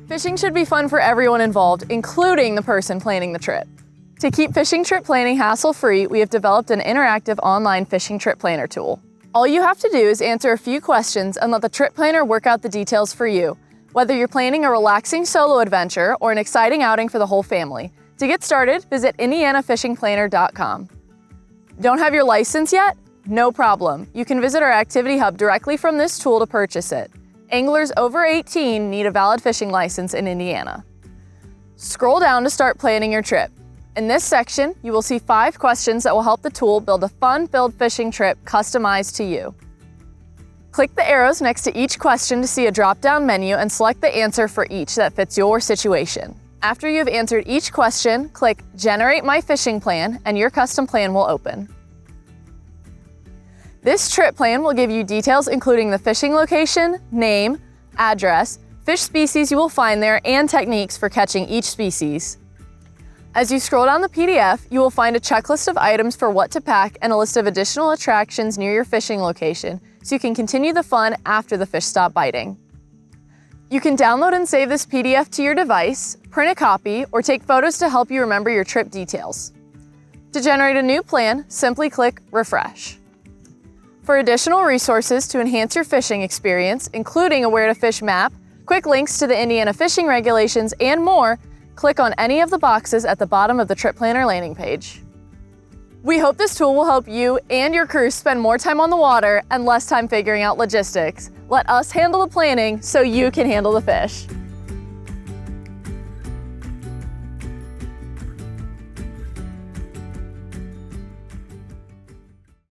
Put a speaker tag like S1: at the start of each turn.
S1: Fishing should be fun for everyone involved, including the person planning the trip. To keep fishing trip planning hassle-free, we have developed an interactive online fishing trip planner tool. All you have to do is answer a few questions and let the trip planner work out the details for you, whether you're planning a relaxing solo adventure or an exciting outing for the whole family. To get started, visit indianafishingplanner.com. Don't have your license yet? No problem. You can visit our activity hub directly from this tool to purchase it. Anglers over 18 need a valid fishing license in Indiana. Scroll down to start planning your trip. In this section, you will see 5 questions that will help the tool build a fun-filled fishing trip customized to you. Click the arrows next to each question to see a drop-down menu and select the answer for each that fits your situation. After you have answered each question, click Generate My Fishing Plan and your custom plan will open. This trip plan will give you details including the fishing location, name, address, fish species you will find there, and techniques for catching each species. As you scroll down the PDF, you will find a checklist of items for what to pack and a list of additional attractions near your fishing location, so you can continue the fun after the fish stop biting. You can download and save this PDF to your device, print a copy, or take photos to help you remember your trip details. To generate a new plan, simply click Refresh. For additional resources to enhance your fishing experience, including a Where to Fish map, quick links to the Indiana fishing regulations, and more, click on any of the boxes at the bottom of the Trip Planner landing page. We hope this tool will help you and your crew spend more time on the water and less time figuring out logistics. Let us handle the planning so you can handle the fish.